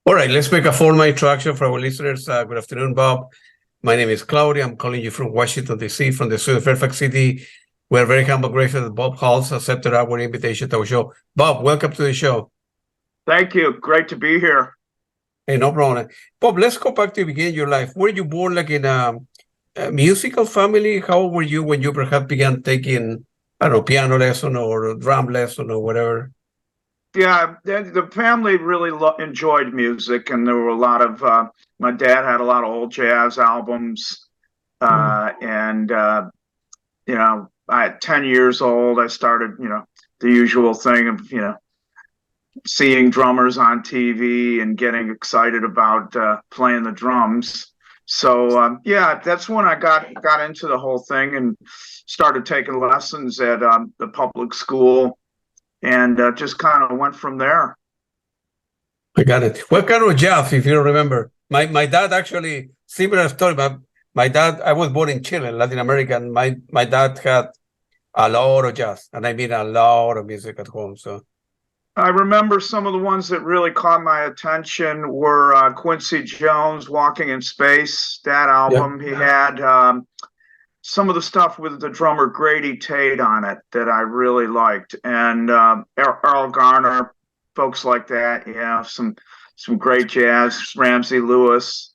All right, let's make a formal introduction for our listeners. Good afternoon, Bob. My name is Claudia. I'm calling you from Washington, D.C., from the city of Fairfax City. We're very humble, grateful that Bob Holz accepted our invitation to our show. Bob, welcome to the show. Thank you. Great to be here. Hey, no problem. Bob, let's go back to the beginning of your life. Were you born like in a musical family? How old were you when you perhaps began taking, I don't know, piano lesson or drum lesson or whatever? Yeah, the family really enjoyed music, and there were a lot of, my dad had a lot of old jazz albums. And, at 10 years old, I started, the usual thing of, seeing drummers on TV and getting excited about playing the drums. So, that's when I got into the whole thing and started taking lessons at the public school. And just kind of went from there. I got it. What kind of jazz, if you remember? My dad actually, similar story, but my dad, I was born in Chile, Latin America, and my dad had a lot of jazz, and I mean a lot of music at home. So I remember some of the ones that really caught my attention were Quincy Jones, Walking in Space, that album. He had some of the stuff with the drummer Grady Tate on it that I really liked, and Earl Garner, folks like that. Yeah, some great jazz. Ramsey Lewis.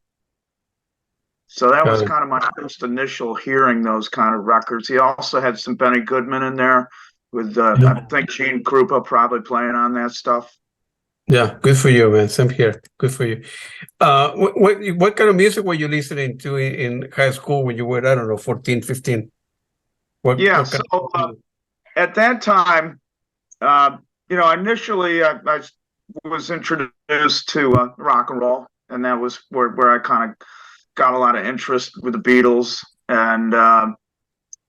So that was kind of my first initial hearing those kind of records. He also had some Benny Goodman in there with I think Gene Krupa probably playing on that stuff. Yeah, good for you, man. Same here. Good for you. What kind of music were you listening to in high school when you were, I don't know, 14, 15? At that time, initially I was introduced to rock and roll, and that was where I kind of got a lot of interest with the Beatles. And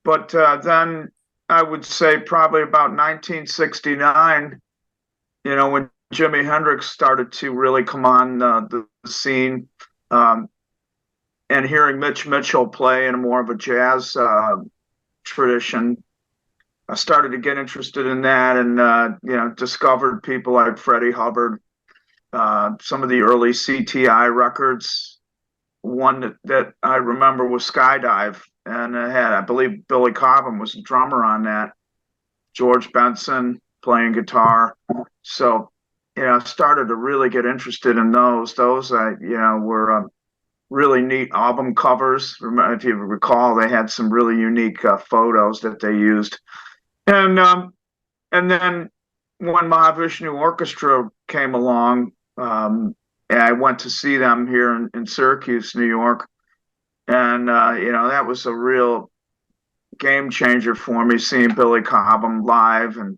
but then I would say probably about 1969, when Jimi Hendrix started to really come on the scene, and hearing Mitch Mitchell play in more of a jazz tradition, I started to get interested in that, and discovered people like Freddie Hubbard, some of the early CTI records. One that I remember was Skydive, and it had, I believe, Billy Cobham was a drummer on that. George Benson playing guitar. So I started to really get interested in those. Those, were really neat album covers. If you recall, they had some really unique photos that they used. And then when Mahavishnu Orchestra came along, I went to see them here in Syracuse, New York. And, that was a real game changer for me, seeing Billy Cobham live. And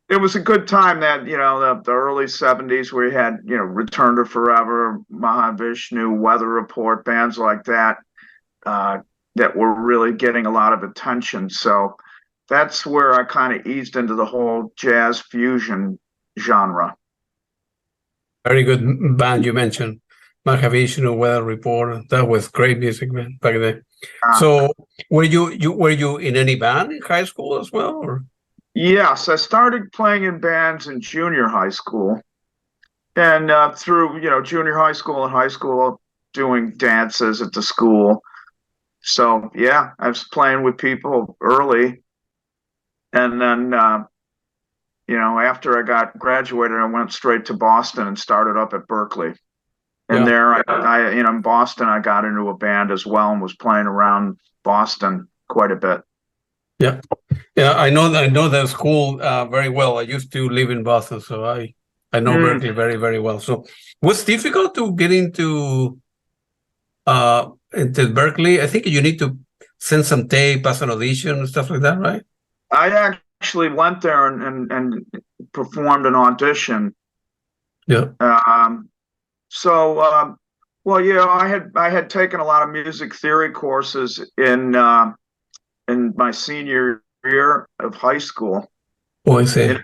it was a good time, that the early 70s, where we had Return to Forever, Mahavishnu, Weather Report, bands like that that were really getting a lot of attention. So that's where I kind of eased into the whole jazz fusion genre. Very good band you mentioned, Mahavishnu, Weather Report. That was great music, man, back then. So were you in any band in high school as well, or? Yes, I started playing in bands in junior high school, and through junior high school and high school, doing dances at the school. So yeah, I was playing with people early, and then after I got graduated, I went straight to Boston and started up at Berklee. And there, I in Boston, I got into a band as well and was playing around Boston quite a bit. Yeah, I know that school very well. I used to live in Boston, so I know Berklee very, very well. So, was difficult to get into Berklee? I think you need to send some tape, pass an audition, and stuff like that, right? I actually went there and performed an audition. Yeah. I had taken a lot of music theory courses in my senior year of high school. Oh, I see. In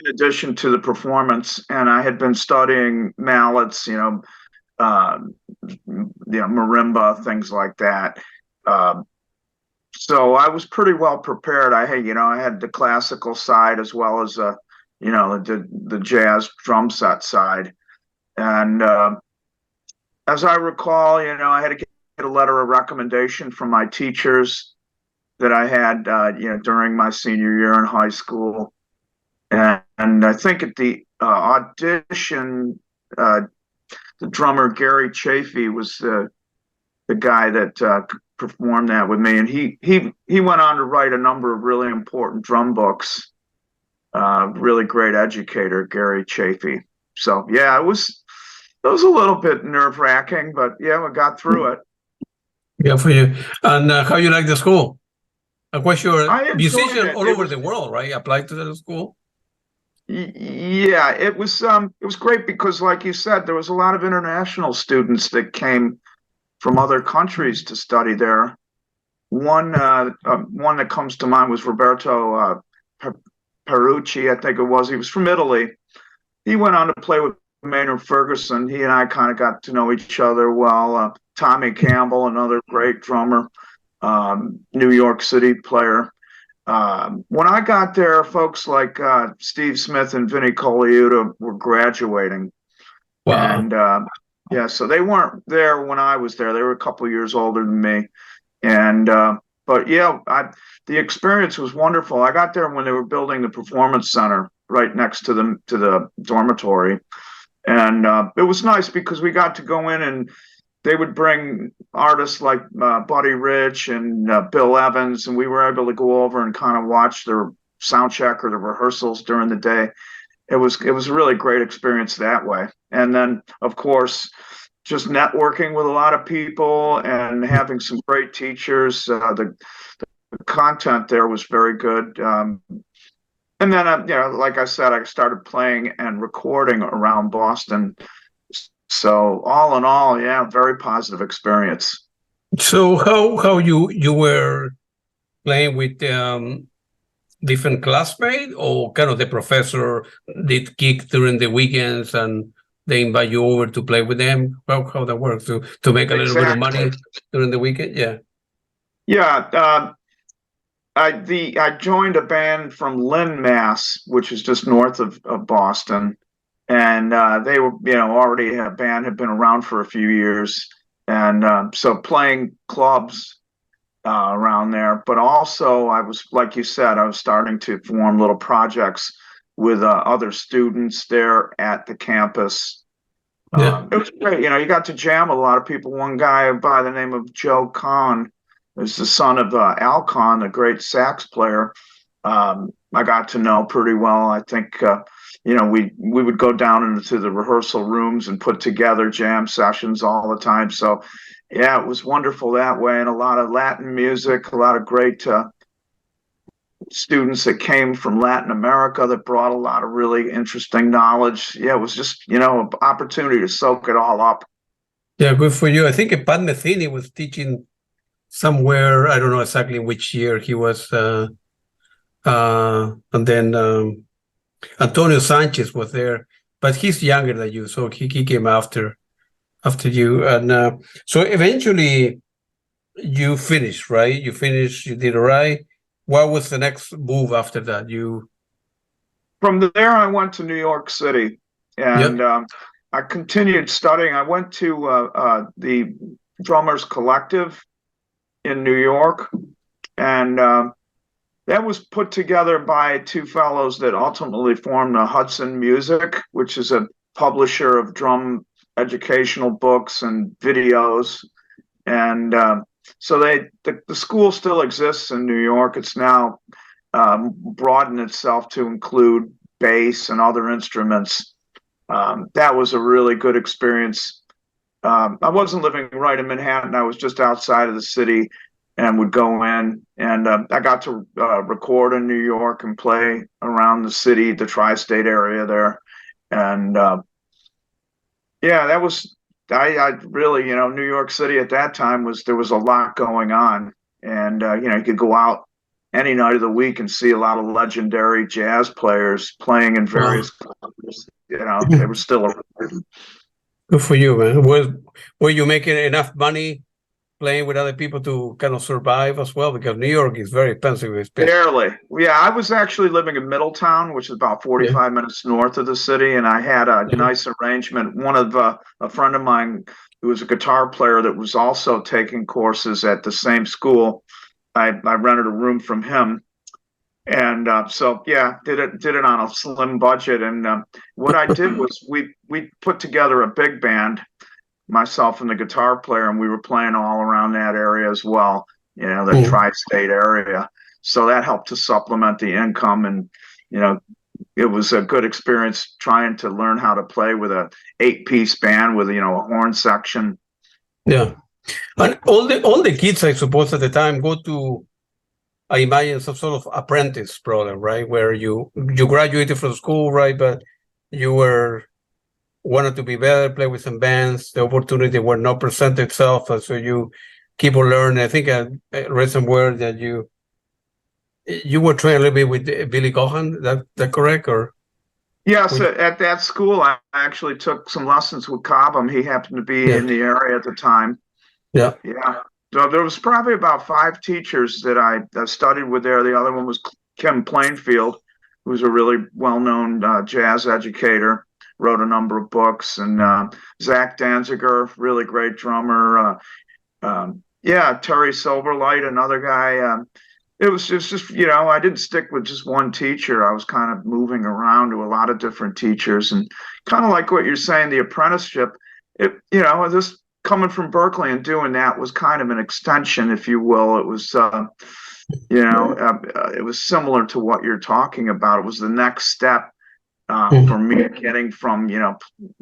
addition to the performance, and I had been studying mallets, marimba, things like that. So I was pretty well prepared. I had the classical side as well as the jazz drum set side. And as I recall, I had to get a letter of recommendation from my teachers that I had, during my senior year in high school. And I think at the audition, the drummer Gary Chafee was the guy that performed that with me, and he went on to write a number of really important drum books. Really great educator, Gary Chafee. So yeah, it was a little bit nerve-wracking, but yeah, we got through it. Yeah, for you. And how you like the school? Of course, you're I a enjoyed musician it. all over the world, right? Applied to the school. Yeah, it was great because, like you said, there was a lot of international students that came from other countries to study there. One that comes to mind was Roberto Perucci, I think it was. He was from Italy. He went on to play with Maynard Ferguson. He and I kind of got to know each other well. Tommy Campbell, another great drummer, New York City player. When I got there, folks like Steve Smith and Vinnie Colaiuta were graduating. Wow. And yeah, so they weren't there when I was there. They were a couple of years older than me. And but yeah, the experience was wonderful. I got there when they were building the performance center right next to the dormitory. And it was nice because we got to go in and they would bring artists like Buddy Rich and Bill Evans, and we were able to go over and kind of watch their sound check or the rehearsals during the day. It was a really great experience that way. And then, of course, just networking with a lot of people and having some great teachers. The content there was very good. And then, like I said, I started playing and recording around Boston. So all in all, yeah, very positive experience. So how you were playing with different classmates, or kind of the professor did gig during the weekends and they invite you over to play with them? How that works to make a little bit of money during the weekend? Yeah. Yeah. I joined a band from Lynn, Mass, which is just north of Boston. And they were, already a band had been around for a few years. And so playing clubs around there. But also I was, like you said, I was starting to form little projects with other students there at the campus. Yeah. It was great. You got to jam with a lot of people. One guy by the name of Joe Kahn is the son of Al Kahn, the great sax player. I got to know pretty well. I think, we would go down into the rehearsal rooms and put together jam sessions all the time. So, yeah, it was wonderful that way. And a lot of Latin music, a lot of great students that came from Latin America that brought a lot of really interesting knowledge. Yeah, it was just, an opportunity to soak it all up. Yeah, good for you. I think Pat Metheny was teaching somewhere. I don't know exactly which year he was. And then Antonio Sanchez was there, but he's younger than you, so he came after you. And so eventually you finished, right? You did all right. What was the next move after that? From there, I went to New York City, and I continued studying. I went to the Drummers Collective in New York, and that was put together by two fellows that ultimately formed Hudson Music, which is a publisher of drum educational books and videos. And so the school still exists in New York. It's now broadened itself to include bass and other instruments. That was a really good experience. I wasn't living right in Manhattan. I was just outside of the city and would go in, and I got to record in New York and play around the city, the tri-state area there. And yeah, that was, I really, New York City at that time there was a lot going on. And, you could go out any night of the week and see a lot of legendary jazz players playing in various clubs. They were still around. Good for you, man. Were you making enough money playing with other people to kind of survive as well? Because New York is very expensive. Barely. Yeah, I was actually living in Middletown, which is about 45 minutes north of the city, and I had a nice arrangement. One of a friend of mine who was a guitar player that was also taking courses at the same school. I rented a room from him, and so yeah, did it on a slim budget. And what I did was we put together a big band, myself and the guitar player, and we were playing all around that area as well. You know, the tri-state area. So that helped to supplement the income, and you know, it was a good experience trying to learn how to play with a 8-piece band with, you know, a horn section. Yeah, and all the kids, I suppose, at the time go to, I imagine, some sort of apprentice program, right? Where you graduated from school, right? But you wanted to be better, play with some bands. The opportunity were not present itself, and so you keep on learning. I think I read somewhere that you were trained a little bit with Billy Cohan. That correct? Or yes, at that school, I actually took some lessons with Cobham. He happened to be in the area at the time. Yeah. So there was probably about 5 teachers that I studied with there. The other one was Kim Plainfield, who's a really well-known jazz educator, wrote a number of books, and Zach Danziger, really great drummer. Terry Silverlight, another guy. It was just, you know, I didn't stick with just one teacher. I was kind of moving around to a lot of different teachers, and kind of like what you're saying, the apprenticeship, you know, this coming from Berklee and doing that was kind of an extension, if you will. It was, it was similar to what you're talking about. It was the next step for me getting from, you know,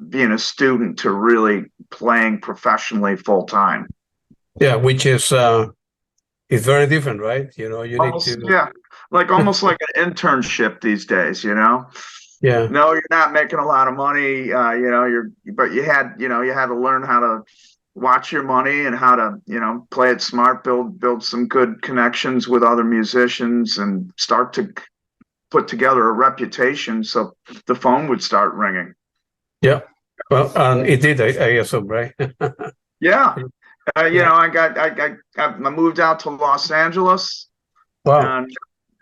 being a student to really playing professionally full time. Yeah, which is very different, right? You know, you almost, need to almost like an internship these days, you know. Yeah. No, you're not making a lot of money, but you had to learn how to watch your money and how to, you know, play it smart, build some good connections with other musicians, and start to put together a reputation so the phone would start ringing. Yeah. Well, it did, I assume, right? Yeah. I moved out to Los Angeles. Wow.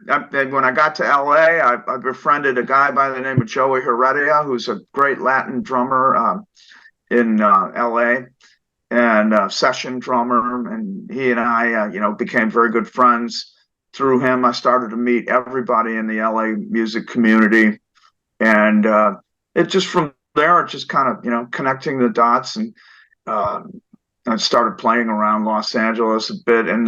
And when I got to LA, I befriended a guy by the name of Joey Heredia, who's a great Latin drummer in LA, and session drummer. And he and I, became very good friends. Through him, I started to meet everybody in the LA music community. And it just from there, it just kind of, connecting the dots. And I started playing around Los Angeles a bit, and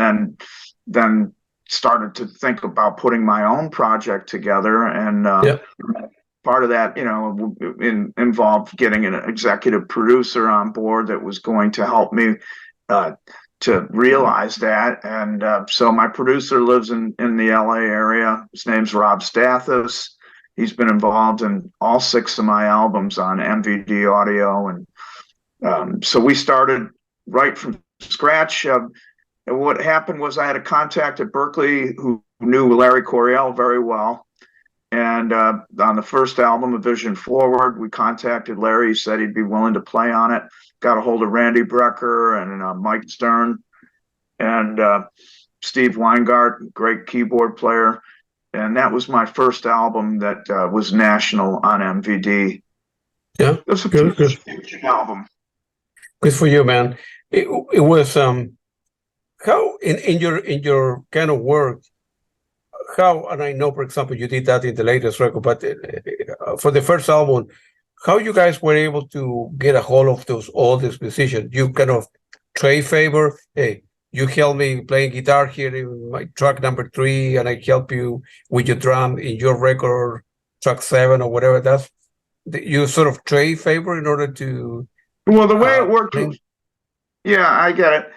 then started to think about putting my own project together. And part of that, involved getting an executive producer on board that was going to help me to realize that. And so my producer lives in the LA area. His name's Rob Stathis. He's been involved in all 6 of my albums on MVD audio. And so we started right from scratch. What happened was I had a contact at Berklee who knew Larry Coryell very well. And on the first album, A Vision Forward, we contacted Larry. He said he'd be willing to play on it. Got a hold of Randy Brecker and Mike Stern and Steve Weingart, great keyboard player. And that was my first album that was national on MVD. Yeah, it was a huge album. Good for you, man. It was how in your kind of work, how, and I know, for example, you did that in the latest record, but for the first album, how you guys were able to get a hold of all these musicians? You kind of trade favor. Hey, you help me playing guitar here in my track number 3, and I help you with your drum in your record, track 7 or whatever. That's you sort of trade favor in order to. Well, the way it worked, yeah, I get it.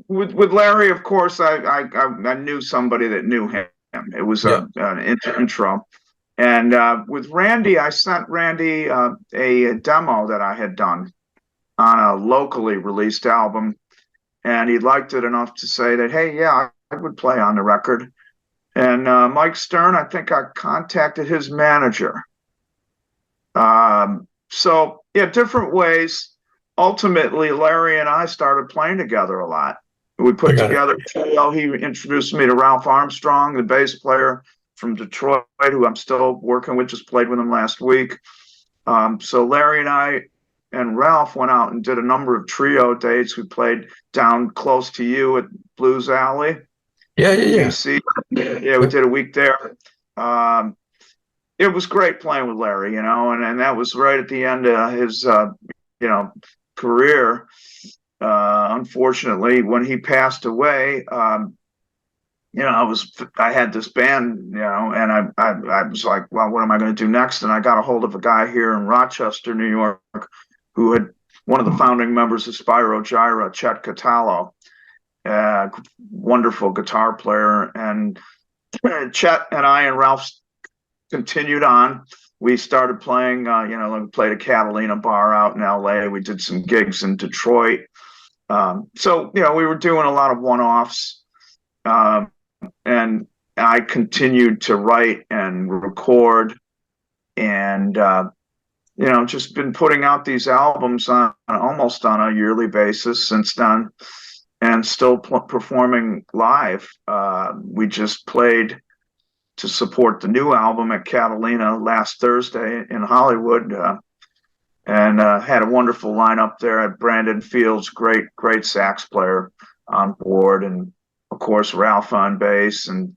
With Larry, of course, I knew somebody that knew him. It was an intro. And with Randy, I sent Randy a demo that I had done on a locally released album. And he liked it enough to say that, hey, yeah, I would play on the record. And Mike Stern, I think I contacted his manager. So, yeah, different ways. Ultimately, Larry and I started playing together a lot. We put got it. together a trio. He introduced me to Ralph Armstrong, the bass player from Detroit, who I'm still working with, just played with him last week. So Larry and I and Ralph went out and did a number of trio dates. We played down close to you at Blues Alley. Yeah. DC. Yeah, we did a week there. It was great playing with Larry, and that was right at the end of his, career. Unfortunately, when he passed away, I had this band, and I was like, well, what am I going to do next? And I got a hold of a guy here in Rochester, New York, who had one of the founding members of Spyro Gyra, Chet Cataldo, wonderful guitar player. And Chet and I and Ralph continued on. We started playing, we played a Catalina bar out in LA. We did some gigs in Detroit. So we were doing a lot of one-offs. And I continued to write and record, and just been putting out these albums almost on a yearly basis since then, and still performing live. We just played to support the new album at Catalina last Thursday in Hollywood, and had a wonderful lineup there. At Brandon Fields, great sax player on board, and of course, Ralph on bass, and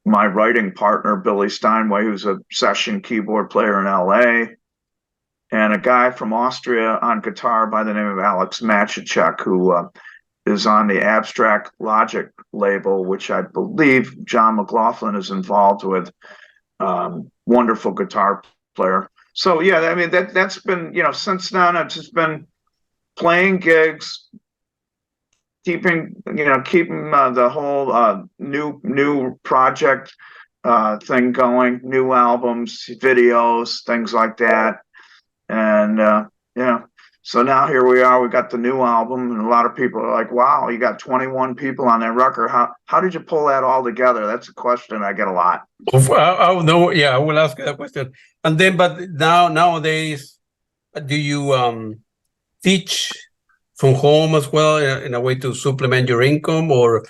my writing partner, Billy Steinway, who's a session keyboard player in LA, and a guy from Austria on guitar by the name of Alex Machacek, who is on the Abstract Logic label, which I believe John McLaughlin is involved with. Wonderful guitar player. So, yeah, I mean, that's been, since then, I've just been playing gigs, keeping the whole new project thing going, new albums, videos, things like that. And so now here we are. We got the new album, and a lot of people are like, "Wow, you got 21 people on that record. How did you pull that all together?" That's a question I get a lot. I know. Yeah, I will ask you that question. And then, but nowadays, do you teach from home as well in a way to supplement your income, or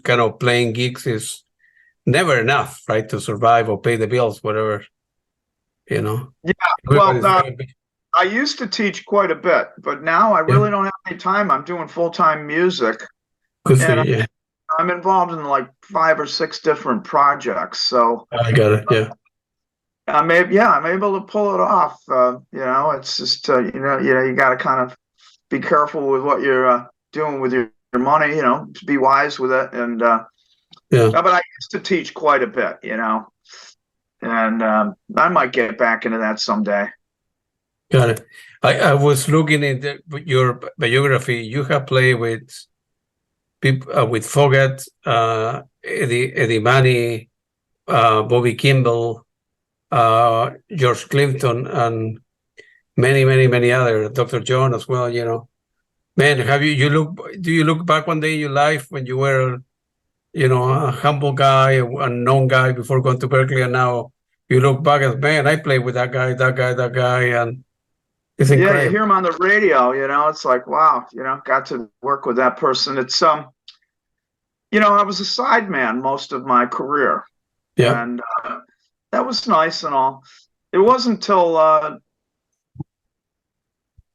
kind of playing gigs is never enough, right, to survive or pay the bills, whatever, Yeah, well, I used to teach quite a bit, but now I really don't have any time. I'm doing full-time music, and I'm involved in like 5 or 6 different projects. So I got it. Yeah, I'm able to pull it off. It's just you got to kind of be careful with what you're doing with your money. Be wise with it. And but I used to teach quite a bit. And I might get back into that someday. Got it. I was looking at your biography. You have played with people with Foghat, Eddie Money, Bobby Kimball, George Clinton, and many other, Dr. John as well. Man, do you look back one day in your life when you were, a humble guy, a unknown guy before going to Berklee, and now you look back as, man, I played with that guy, and it's incredible. Yeah, you hear him on the radio, it's like, wow, got to work with that person. It's, I was a sideman most of my career. Yeah. And that was nice and all. It wasn't until,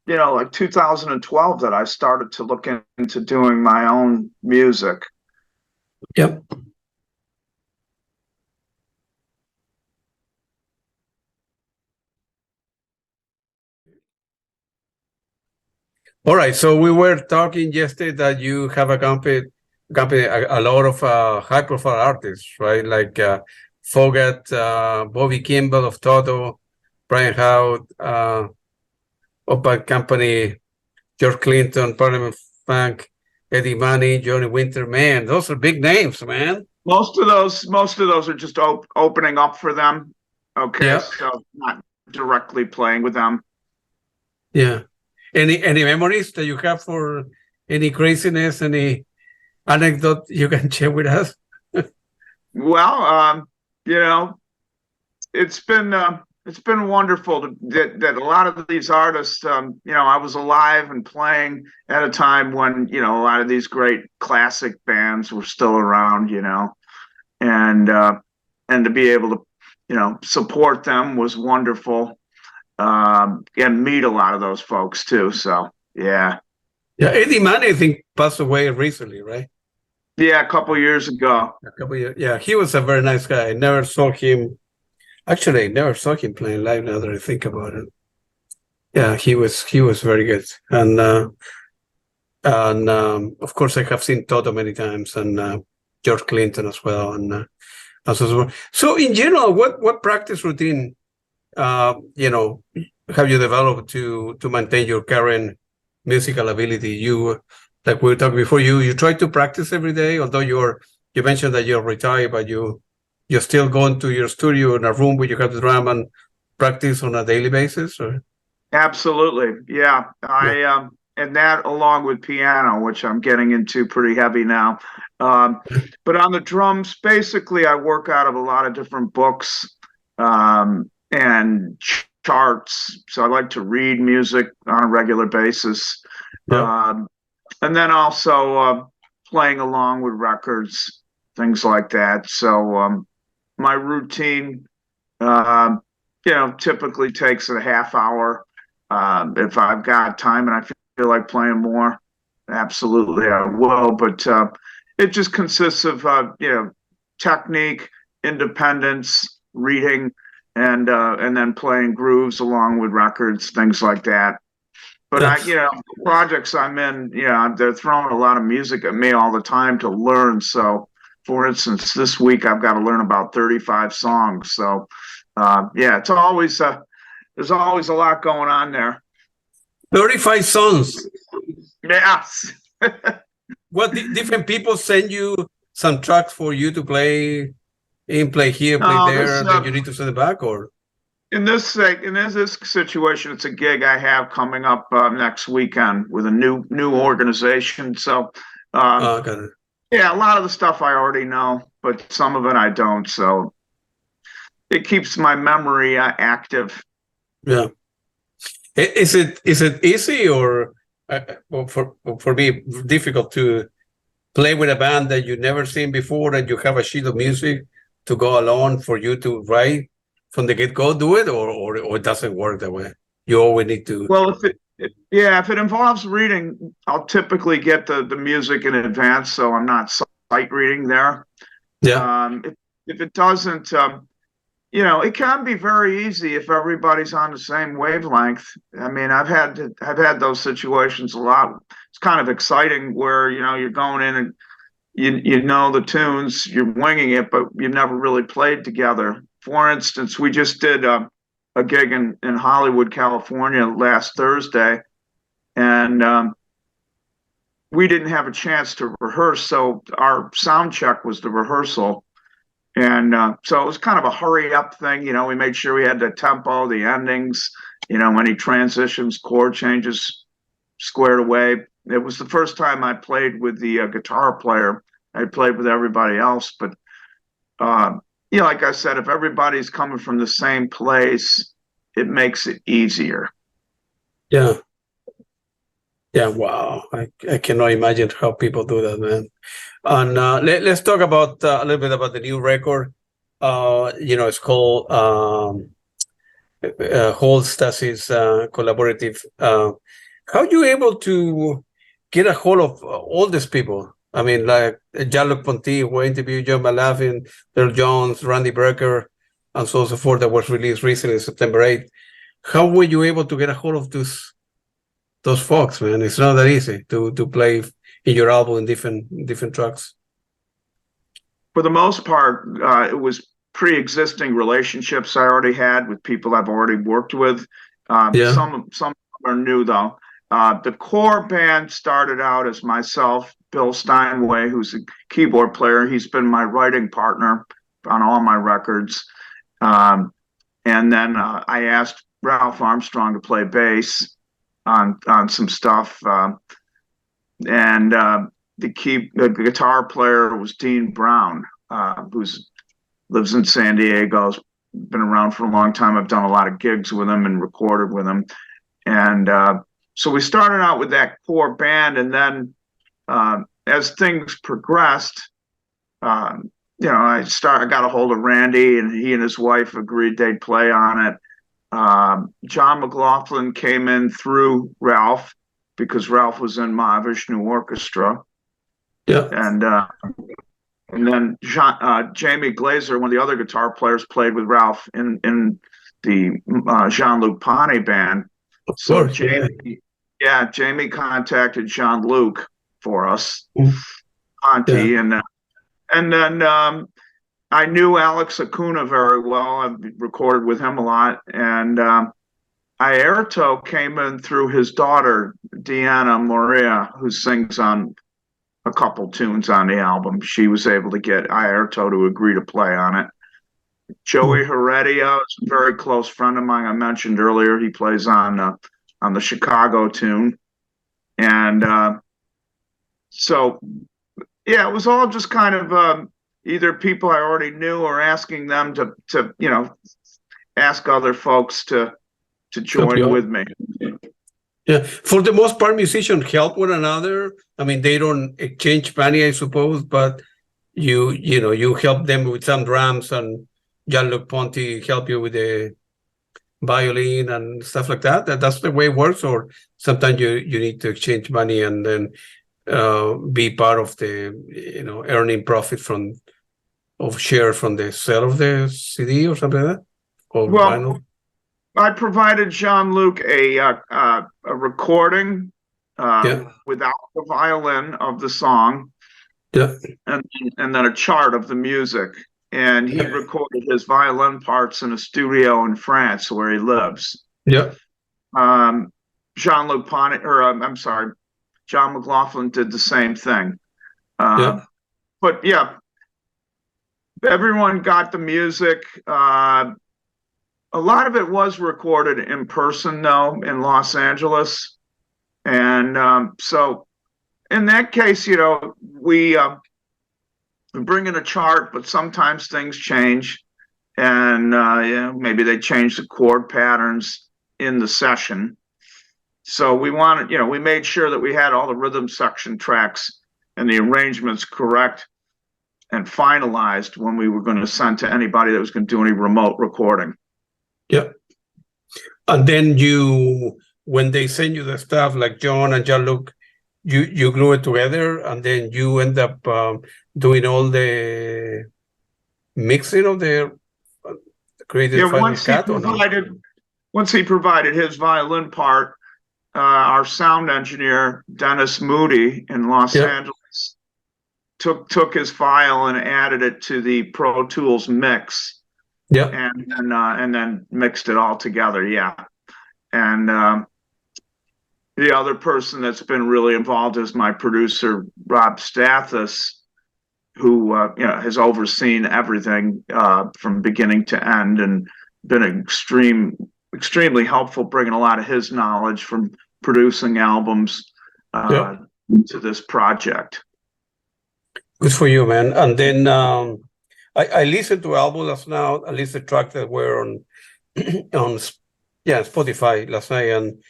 like 2012 that I started to look into doing my own music. Yep. All right, so we were talking yesterday that you have accompanied a lot of high-profile artists, right? Like Foghat, Bobby Kimball of Toto, Brian Howe, Opa Company, George Clinton, Parliament Funk, Eddie Money, Johnny Winter. Man, those are big names, man. Most of those are just opening up for them. Okay, yeah. So not directly playing with them. Yeah. Any memories that you have for any craziness, any anecdote you can share with us? Well, it's been it's been wonderful that a lot of these artists, I was alive and playing at a time when, a lot of these great classic bands were still around, and to be able to, support them was wonderful. And meet a lot of those folks too. So, yeah. Yeah, Eddie Money, I think, passed away recently, right? Yeah, a couple years ago. A couple years. Yeah, he was a very nice guy. I never saw him. Actually, I never saw him playing live. Now that I think about it, yeah, he was very good. And of course, I have seen Toto many times, and George Clinton as well, and so in general, what practice routine, have you developed to maintain your current musical ability? You, like we were talking before, you try to practice every day, although you mentioned that you're retired, but you're still going to your studio in a room where you have the drum and practice on a daily basis, or? Absolutely. Yeah. And that along with piano, which I'm getting into pretty heavy now. But on the drums, basically I work out of a lot of different books, and charts. So I like to read music on a regular basis. Yeah. And then also playing along with records, things like that. So my routine, typically takes a half hour. If I've got time and I feel like playing more, absolutely I will. But it just consists of, technique, independence, reading, and then playing grooves along with records, things like that. But projects I'm in, they're throwing a lot of music at me all the time to learn. So, for instance, this week I've got to learn about 35 songs. So, it's always there's always a lot going on there. 35 songs. Yes. What different people send you some tracks for you to play play here, play there, and then you need to send it back, or? In this situation, it's a gig I have coming up next weekend with a new organization. So, Got it. yeah, a lot of the stuff I already know, but some of it I don't. So it keeps my memory active. Yeah. Is it easy or for me difficult to play with a band that you've never seen before and you have a sheet of music to go along for you to write from the get-go, do it, or it doesn't work that way? You always need to. Well, if it involves reading, I'll typically get the music in advance, so I'm not sight reading there. Yeah. If it doesn't, it can be very easy if everybody's on the same wavelength. I mean, I've had those situations a lot. It's kind of exciting where you're going in and you know the tunes, you're winging it, but you've never really played together. For instance, we just did a gig in Hollywood, California last Thursday, and we didn't have a chance to rehearse, so our sound check was the rehearsal. And so it was kind of a hurry up thing. We made sure we had the tempo, the endings, any transitions, chord changes squared away. It was the first time I played with the guitar player. I played with everybody else, but like I said, if everybody's coming from the same place, it makes it easier. Yeah. Yeah. Wow. I cannot imagine how people do that, man. And let's talk about a little bit about the new record. It's called Holz Collaborative. How are you able to get a hold of all these people? I mean, like Luc Ponty, who interviewed John McLaughlin, Earl Jones, Randy Brecker, and so on and so forth, that was released recently, September 8th. How were you able to get a hold of those folks, man? It's not that easy to play in your album in different tracks. For the most part, it was pre-existing relationships I already had with people I've already worked with. Some are new though. The core band started out as myself, Bill Steinway, who's a keyboard player. He's been my writing partner on all my records. And then I asked Ralph Armstrong to play bass on some stuff. And the guitar player was Dean Brown, who lives in San Diego, been around for a long time. I've done a lot of gigs with him and recorded with him. And so we started out with that core band, and then as things progressed, I got a hold of Randy, and he and his wife agreed they'd play on it. John McLaughlin came in through Ralph, because Ralph was in Mahavishnu Orchestra. Yeah. And then Jamie Glaser, one of the other guitar players, played with Ralph in the Jean-Luc Ponty band. So Jamie contacted Jean-Luc for us, Ponty, and then I knew Alex Acuna very well. I've recorded with him a lot, and Airto came in through his daughter, Deanna Morea, who sings on a couple tunes on the album. She was able to get Airto to agree to play on it. Joey Heredia is a very close friend of mine. I mentioned earlier, he plays on the Chicago tune. And so, yeah, it was all just kind of either people I already knew or asking them to ask other folks to join with me. Yeah, for the most part, musicians help one another. I mean, they don't exchange money, I suppose, but you help them with some drums, and Luc Ponty help you with the violin and stuff like that. That's the way it works. Or sometimes you need to exchange money and then be part of the earning profit of share from the sale of the CD or something like that. Or vinyl. I provided Jean-Luc a recording without the violin of the song, and then a chart of the music. And he recorded his violin parts in a studio in France where he lives. Yeah. Jean-Luc Ponty, John McLaughlin did the same thing. But yeah, everyone got the music. A lot of it was recorded in person, though, in Los Angeles. And so in that case, we bring in a chart, but sometimes things change. And maybe they change the chord patterns in the session. So we made sure that we had all the rhythm section tracks and the arrangements correct and finalized when we were going to send to anybody that was going to do any remote recording. Yeah. And then when they send you the stuff like John and Jean-Luc, you glue it together, and then you end up doing all the mixing of the created final cut. Once he provided his violin part, our sound engineer, Dennis Moody in Los Angeles, took his file and added it to the Pro Tools mix. Yeah, and then mixed it all together. Yeah, and the other person that's been really involved is my producer Rob Stathis, who has overseen everything from beginning to end and been extremely helpful, bringing a lot of his knowledge from producing albums to this project. Good for you, man. And then. I listened to album last night, at least the track that were on Spotify last night, and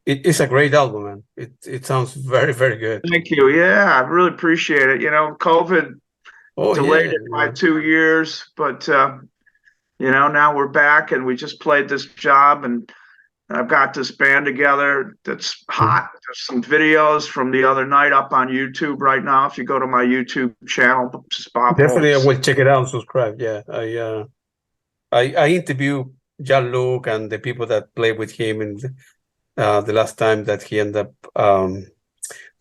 it's a great album, man. It sounds very, very good. Thank you. Yeah, I really appreciate it. COVID delayed it by 2 years, but now we're back, and we just played this job, and I've got this band together that's hot. There's some videos from the other night up on YouTube right now. If you go to my YouTube channel, Bob definitely Holz. I will check it out and subscribe. Yeah, I interviewed Jean-Luc and the people that played with him in the last time that he ended up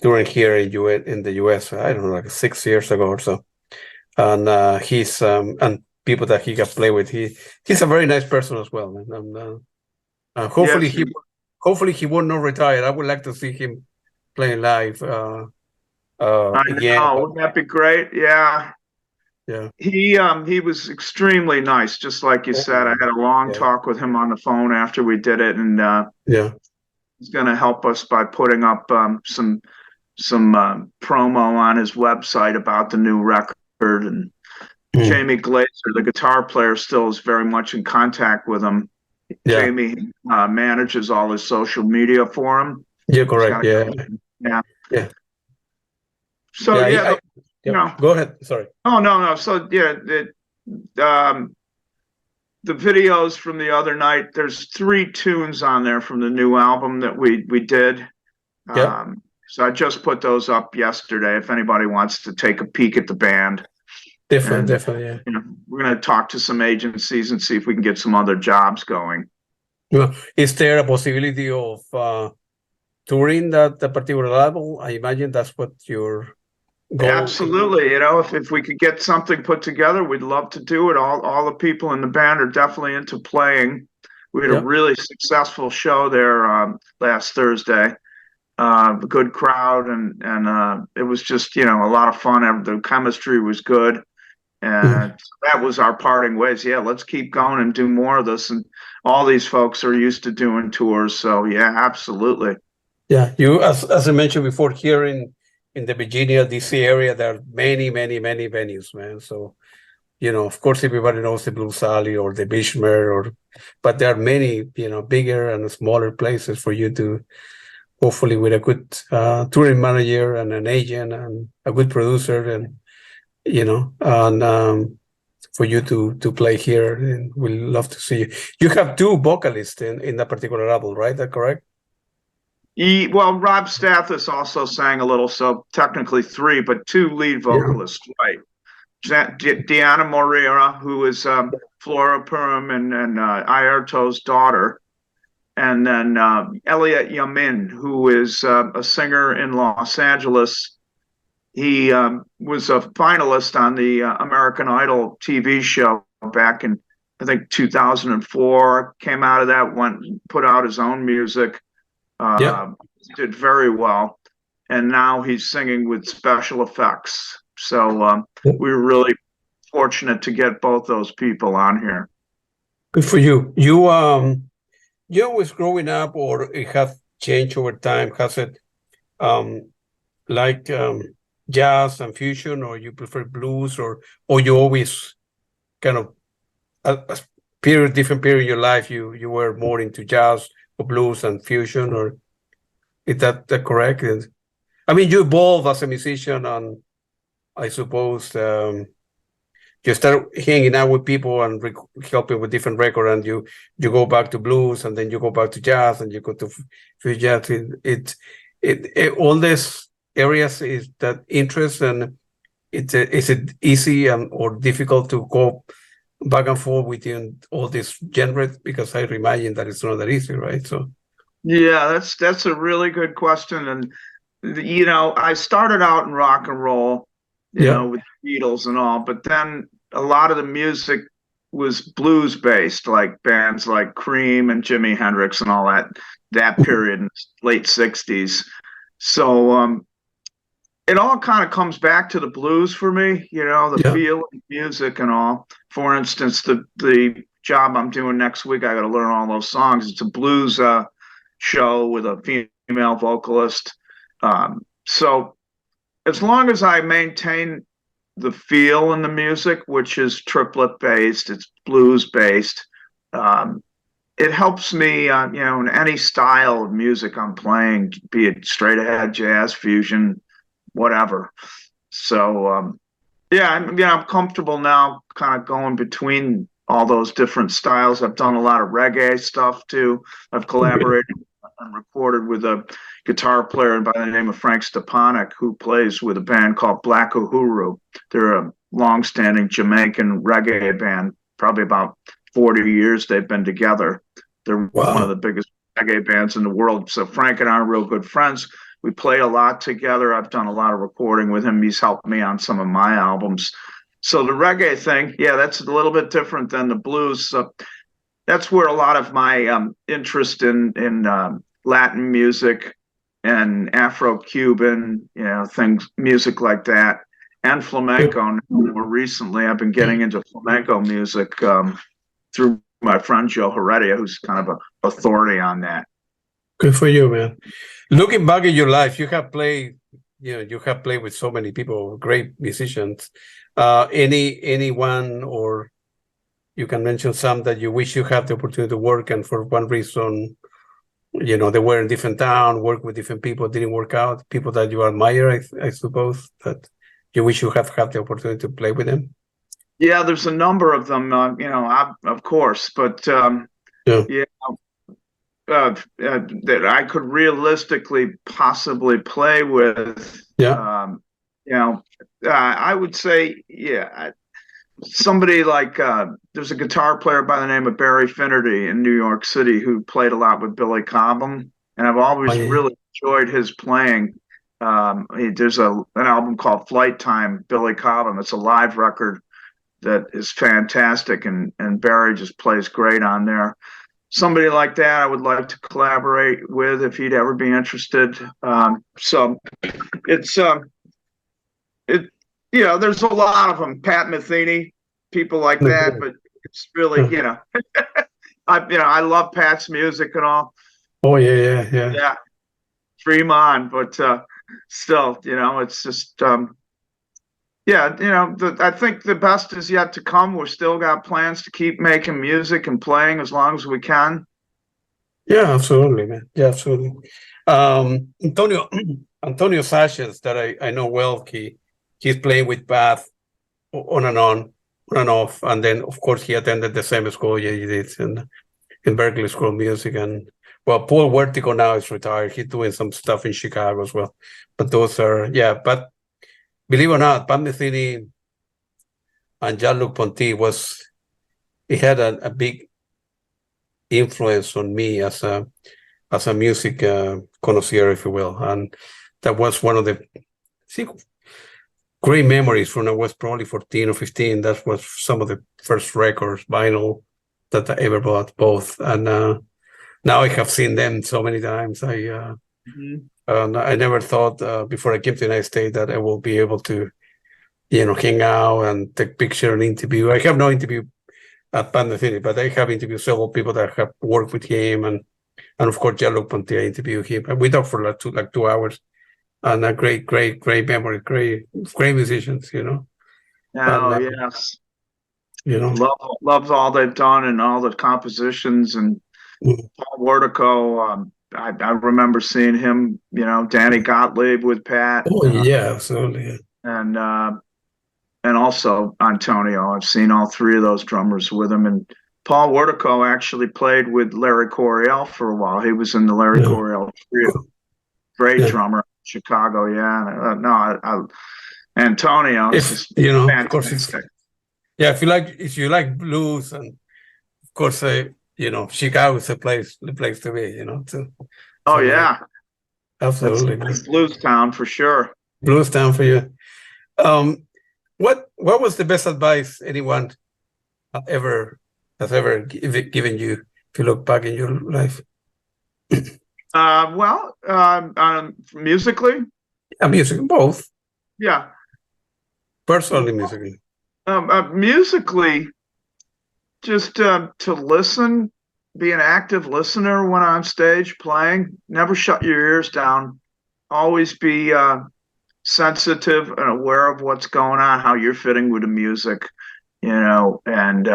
touring here in the US. I don't know, like 6 years ago or so. And he's and people that he got play with, he's a very nice person as well, man. Hopefully he won't not retire. I would like to see him playing live again. Wouldn't that be great? Yeah. Yeah. He was extremely nice, just like you said. I had a long talk with him on the phone after we did it, and he's going to help us by putting up some promo on his website about the new record, and Jamie Glaser, the guitar player, still is very much in contact with him. Yeah. Jamie manages all his social media for him. Yeah, correct. Yeah. Yeah. Yeah. So yeah, you know. Go ahead. Sorry. Oh no. So yeah, the videos from the other night. There's 3 tunes on there from the new album that we did. Yeah. So I just put those up yesterday. If anybody wants to take a peek at the band, Definitely. Yeah. You know, we're going to talk to some agencies and see if we can get some other jobs going. Well, is there a possibility of touring that particular album? I imagine that's what your goal. Absolutely. You know, if we could get something put together, we'd love to do it. All the people in the band are definitely into playing. We had a really successful show there last Thursday. A good crowd, and it was just, you know, a lot of fun. The chemistry was good. And that was our parting ways. Yeah, let's keep going and do more of this. And all these folks are used to doing tours. So, yeah, absolutely. Yeah, you, as I mentioned before, here in the Virginia, D.C. area, there are many venues, man. So, you know, of course, everybody knows the Blues Alley or the Bishmer, but there are many, you know, bigger and smaller places for you to, hopefully with a good touring manager and an agent and a good producer, and you know, and for you to play here, and we'd love to see you. You have 2 vocalists in that particular album, right? Is that correct? Well, Rob Stathis also sang a little, so technically 3, but 2 lead vocalists, right? Deanna Moreira, who is Flora Purim and Ayerto's daughter, and then Elliot Yamin, who is a singer in Los Angeles. He was a finalist on the American Idol TV show back in, I think, 2004. Came out of that, put out his own music, did very well, and now he's singing with special effects. So we were really fortunate to get both those people on here. Good for you. You always growing up, or it have changed over time? Has it jazz and fusion, or you prefer blues, or you always kind of a different period in your life you were more into jazz or blues and fusion, or is that correct? I mean, you evolved as a musician, and I suppose you start hanging out with people and helping with different records, and you go back to blues, and then you go back to jazz, and you go to fusion. It all this areas is that interest, and is it easy or difficult to go back and forth within all these genres? Because I imagine that it's not that easy, right? So yeah, that's a really good question. And you know, I started out in rock and roll, you know, with the Beatles and all, but then a lot of the music was blues based, like bands like Cream and Jimi Hendrix and all that period in the late 60s. So it all kind of comes back to the blues for me, you know, the feel of music and all. For instance, the job I'm doing next week, I got to learn all those songs. It's a blues show with a female vocalist. So as long as I maintain the feel in the music, which is triplet based, it's blues based, it helps me, you know, in any style of music I'm playing, be it straight ahead, jazz, fusion, whatever. So, yeah, I'm comfortable now kind of going between all those different styles. I've done a lot of reggae stuff too. I've collaborated and recorded with a guitar player by the name of Frank Stepanek, who plays with a band called Black Uhuru. They're a long-standing Jamaican reggae band, probably about 40 years they've been together. They're one of the biggest reggae bands in the world. So Frank and I are real good friends. We play a lot together. I've done a lot of recording with him. He's helped me on some of my albums. So the reggae thing, yeah, that's a little bit different than the blues. So that's where a lot of my interest in Latin music and Afro-Cuban, you know, things, music like that, and flamenco. More recently, I've been getting into flamenco music through my friend Joe Heredia, who's kind of an authority on that. Good for you, man. Looking back at your life, you have played with so many people, great musicians. Anyone, or you can mention some that you wish you had the opportunity to work, and for one reason, they were in different town, work with different people, didn't work out. People that you admire, I suppose, that you wish you have had the opportunity to play with them. Yeah, there's a number of them, of course, but that I could realistically possibly play with. Yeah. I would say, somebody like there's a guitar player by the name of Barry Finnerty in New York City who played a lot with Billy Cobham, and I've always really enjoyed his playing. There's an album called Flight Time, Billy Cobham. It's a live record that is fantastic, and Barry just plays great on there. Somebody like that I would like to collaborate with if he'd ever be interested. So it's there's a lot of them. Pat Metheny, people like that, but it's really, I love Pat's music and all. Oh yeah. Dream on, but still, it's just I think the best is yet to come. We've still got plans to keep making music and playing as long as we can. Yeah, absolutely, man. Yeah, absolutely. Antonio Sanchez, that I know well, he's playing with Pat on and off, and then of course he attended the same school you did in Berklee School of Music. And Paul Vertigo now is retired. He's doing some stuff in Chicago as well. But those are but believe it or not, Pat Metheny and Luc Ponty he had a big influence on me as a music connoisseur, if you will. And that was one of the great memories when I was probably 14 or 15. That was some of the first records, vinyl, that I ever bought, both. And now I have seen them so many times. I never thought before I came to the United States that I will be able to, hang out and take picture and interview. I have no interview at Pat Metheny, but I have interviewed several people that have worked with him, and of course, Luc Ponty, I interviewed him. And we talked for like 2 hours, and a great memory, great musicians, Oh, and, yes. Loves all they've done and all the compositions. And Paul Vertigo, I remember seeing him, Danny Gottlieb with Pat. Oh, yeah, absolutely. And also Antonio. I've seen all three of those drummers with him. And Paul Vertigo actually played with Larry Coryell for a while. He was in the Larry Coryell trio. Great drummer, Chicago. Antonio. Of course, if you like blues, and of course, Chicago is the place to be. Absolutely, it's blues town for sure. Blues town for you. What was the best advice anyone has ever given you, if you look back in your life? Musically? Music, both. Yeah. Personally, musically. Musically, just to listen, be an active listener when on stage playing. Never shut your ears down. Always be sensitive and aware of what's going on, how you're fitting with the music, and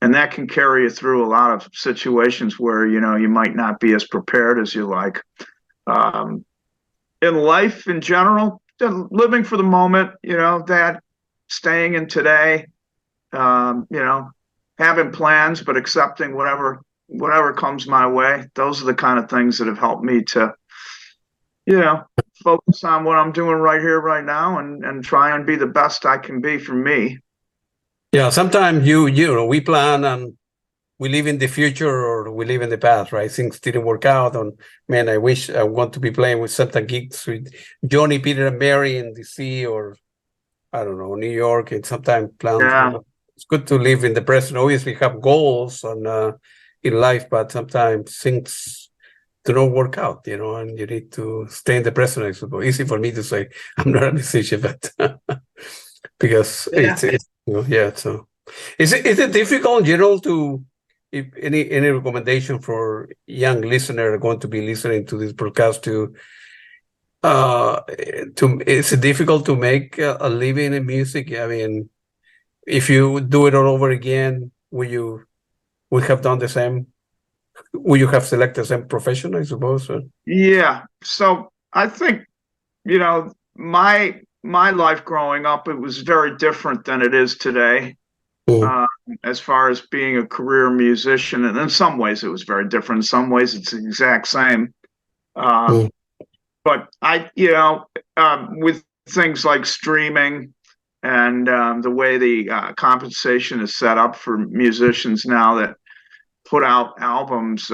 that can carry you through a lot of situations where, you might not be as prepared as you like. In life in general, living for the moment, that staying in today, having plans, but accepting whatever comes my way. Those are the kind of things that have helped me to, focus on what I'm doing right here, right now, and try and be the best I can be for me. Yeah, sometimes we plan and we live in the future or we live in the past, right? Things didn't work out. And man, I wish I want to be playing with certain gigs with Johnny, Peter, and Mary in DC, or I don't know, New York, and sometimes plan. Yeah. It's good to live in the present. Obviously, have goals in life, but sometimes things do not work out, and you need to stay in the present. I suppose easy for me to say I'm not a musician, but because So is it difficult, to, if any recommendation for young listener going to be listening to this broadcast, to It's difficult to make a living in music. I mean, if you do it all over again, would have done the same? Would you have selected the same profession, I suppose? Or? Yeah. So I think, my life growing up, it was very different than it is today. Mm. As far as being a career musician, and in some ways it was very different. In some ways it's the exact same. Mm. But with things like streaming and the way the compensation is set up for musicians now that put out albums,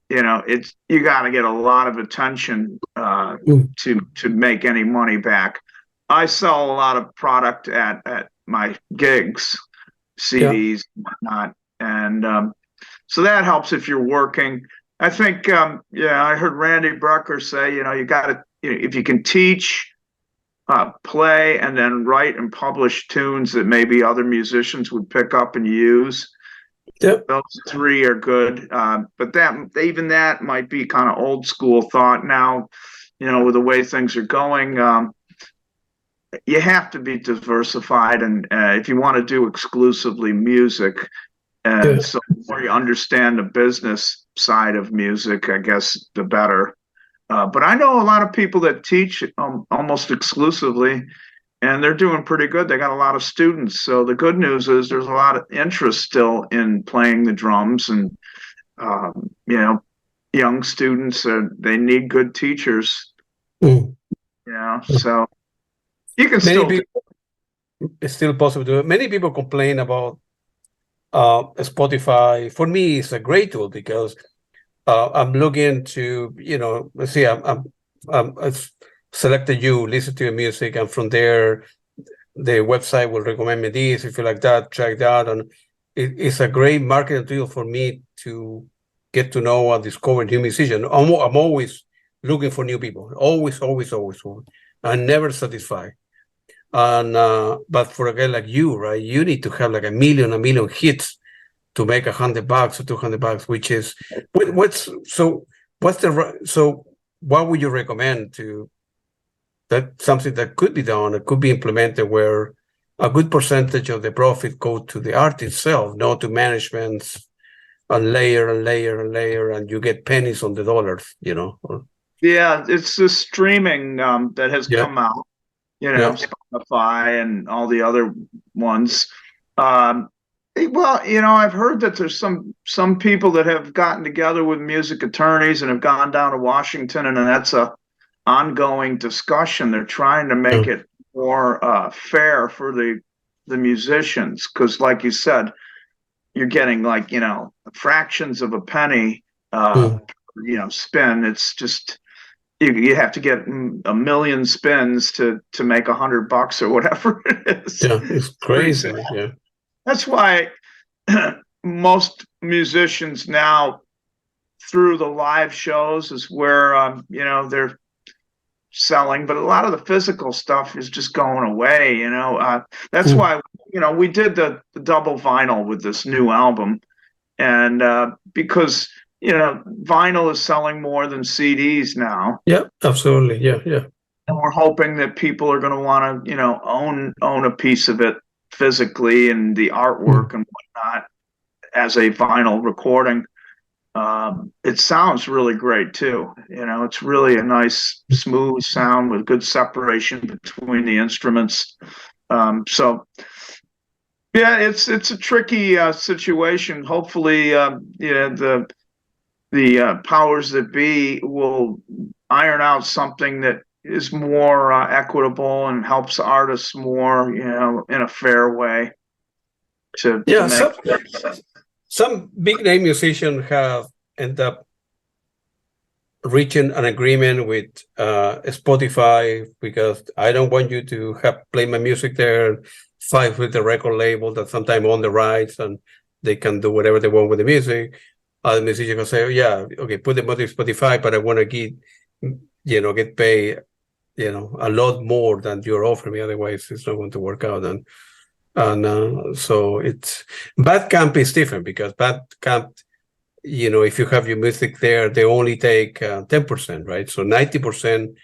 it's you got to get a lot of attention to make any money back. I sell a lot of product at my gigs, CDs and whatnot, and so that helps if you're working. I think, I heard Randy Brucker say, you got to, if you can teach, play, and then write and publish tunes that maybe other musicians would pick up and use. Yep. Those three are good, but even that might be kind of old school thought now. With the way things are going, you have to be diversified, and if you want to do exclusively music, and so the more you understand the business side of music, I guess the better. But I know a lot of people that teach almost exclusively, and they're doing pretty good. They got a lot of students. So the good news is there's a lot of interest still in playing the drums, and young students, they need good teachers. So you can it's still possible to do it. Many people complain about Spotify. For me, it's a great tool because I'm looking to, let's see, I've selected you, listen to your music, and from there, the website will recommend me this. If you like that, check that. And it's a great marketing tool for me to get to know and discover new musicians. I'm always looking for new people, always. I'm never satisfied. And but for a guy like you, right, you need to have like a million hits to make $100 or $200, which is what would you recommend to that something that could be done, it could be implemented where a good percentage of the profit go to the art itself, not to management and layer, and you get pennies on the dollars, Yeah, it's the streaming that has come out, Spotify and all the other ones. Well, I've heard that there's some people that have gotten together with music attorneys and have gone down to Washington, and that's a ongoing discussion. They're trying to make it more fair for the musicians, because, like you said, you're getting like fractions of a penny, spin. It's just you have to get a million spins to make $100 or whatever it is. Yeah, it's crazy. Yeah. That's why most musicians now, through the live shows, is where they're selling. But a lot of the physical stuff is just going away. That's why we did the double vinyl with this new album, and because vinyl is selling more than CDs now. Yeah, absolutely. Yeah. And we're hoping that people are going to want to own a piece of it physically, and the artwork and whatnot as a vinyl recording. It sounds really great too. It's really a nice, smooth sound with good separation between the instruments. So yeah, it's a tricky situation. Hopefully, the powers that be will iron out something that is more equitable and helps artists more, in a fair way. Some big name musicians have ended up reaching an agreement with Spotify because I don't want you to play my music there, fight with the record label that sometimes own the rights and they can do whatever they want with the music. Other musicians can say, oh, yeah, okay, put the money on Spotify, but I want to get paid a lot more than you're offering me. Otherwise, it's not going to work out. And so it's Bandcamp is different because Bandcamp, if you have your music there, they only take 10%, right? So 90%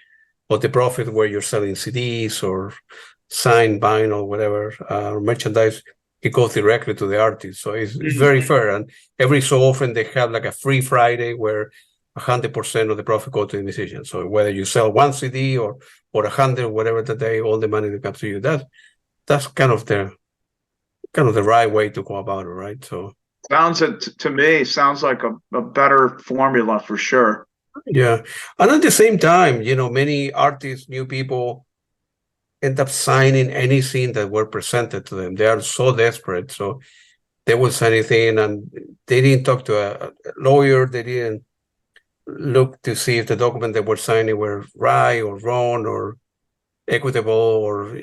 the profit where you're selling CDs or signed vinyl, whatever, merchandise, it goes directly to the artist. So it's very fair. And every so often they have like a free Friday where 100% of the profit go to the musician. So whether you sell one CD or 100, whatever the day, all the money that comes to you, that's kind of the right way to go about it, right? So to me sounds like a better formula for sure. Yeah. And at the same time, many artists, new people end up signing anything that were presented to them. They are so desperate. So they will sign anything, and they didn't talk to a lawyer. They didn't look to see if the document they were signing were right or wrong or equitable or,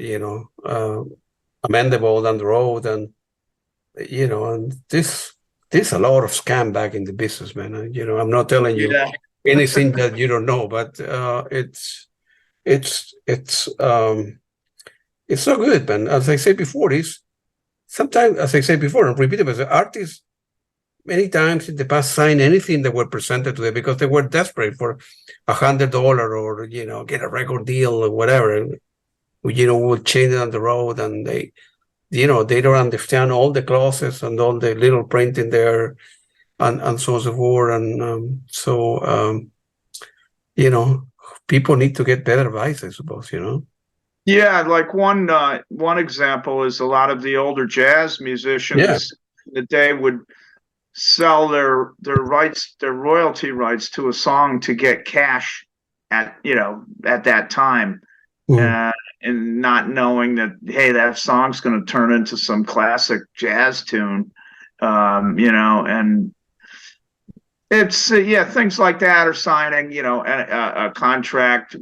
amendable down the road. And, and there's a lot of scam back in the business, man. I'm not telling you anything that you don't know, but it's so good, man. As I said before, sometimes, as I said before, and repeat it, but the artists many times in the past signed anything that were presented to them because they were desperate for $100 or get a record deal or whatever, and we'll change it on the road, and they don't understand all the clauses and all the little printing there. And so on and so forth. And people need to get better advice, I suppose, Yeah, like one example is a lot of the older jazz musicians that they would sell their royalty rights to a song to get cash at that time. And not knowing that, hey, that song's going to turn into some classic jazz tune, and it's things like that, or signing a contract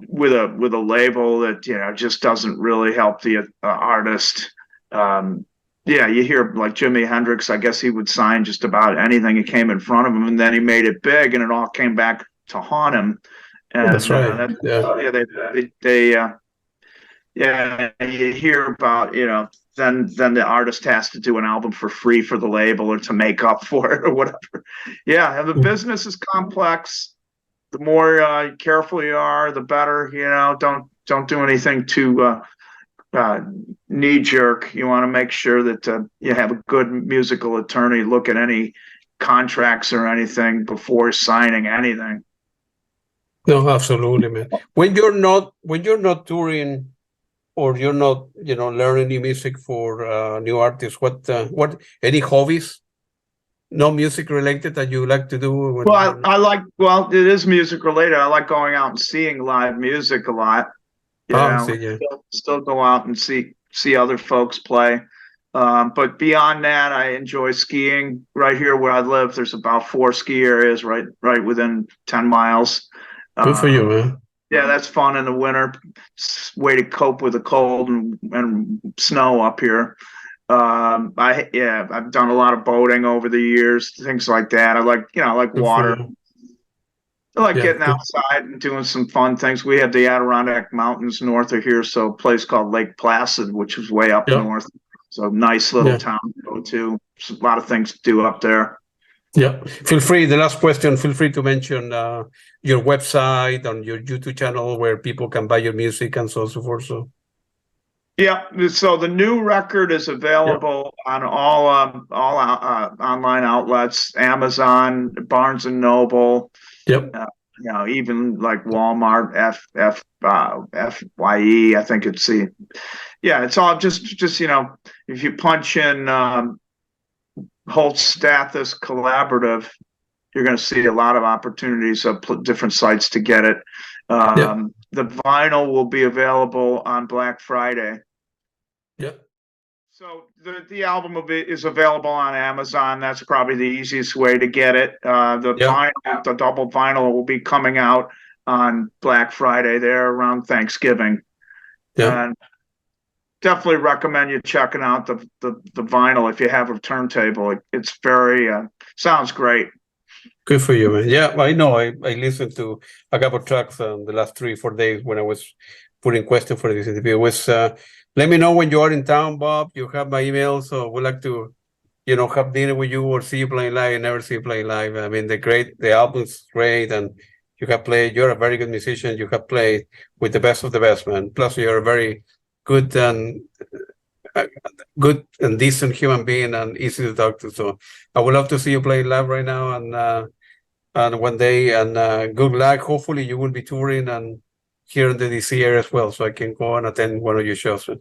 with a label that just doesn't really help the artist. You hear like Jimi Hendrix, I guess he would sign just about anything that came in front of him, and then he made it big, and it all came back to haunt him. And that's right. You hear about then the artist has to do an album for free for the label or to make up for it or whatever. And the business is complex. The more careful you are, the better. Don't do anything too knee jerk. You want to make sure that you have a good musical attorney look at any contracts or anything before signing anything. No, absolutely, man. When you're not touring, or you're not, learning new music for new artists, what any hobbies, no music related, that you like to do? It is music related. I like going out and seeing live music a lot. Still go out and see other folks play. But beyond that, I enjoy skiing. Right here where I live, there's about 4 ski areas right within 10 miles. Good for you, man. Yeah, that's fun in the winter. Way to cope with the cold and snow up here. I've done a lot of boating over the years, things like that. I like water. I like getting outside and doing some fun things. We have the Adirondack Mountains north of here, so a place called Lake Placid, which is way up north. So nice little town to go to. There's a lot of things to do up there. Yeah. Feel free, the last question, feel free to mention your website and your YouTube channel where people can buy your music and so on and so forth. So the new record is available on all online outlets, Amazon, Barnes and Noble. Even like Walmart, FYE. I think it's it's all just if you punch in Holz Stathis Collaborative, you're going to see a lot of opportunities of different sites to get it. The vinyl will be available on Black Friday. So the album is available on Amazon. That's probably the easiest way to get it. Vinyl, the double vinyl, will be coming out on Black Friday there around Thanksgiving. And definitely recommend you checking out the vinyl if you have a turntable. It's very sounds great. Good for you, man. Yeah, I know. I listened to a couple of tracks the last 3-4 days when I was putting questions for this interview. It was let me know when you are in town, Bob. You have my email, so we'd like to, have dinner with you or see you playing live. I never see you playing live. I mean, the album's great, and You have played. You're a very good musician. You have played with the best of the best, man. Plus, you're a very good and decent human being and easy to talk to. So I would love to see you play live right now and one day. And good luck. Hopefully, you will be touring and here in the DC area as well, so I can go and attend one of your shows. Man.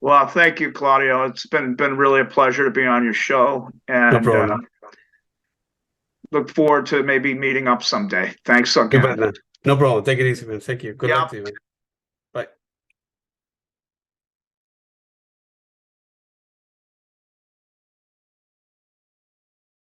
Well, thank you, Claudio. It's been really a pleasure to be on your show, and No problem. Look forward to maybe meeting up someday. Thanks again. No problem. Take it easy, man. Thank you. Good Yeah. luck to you, man.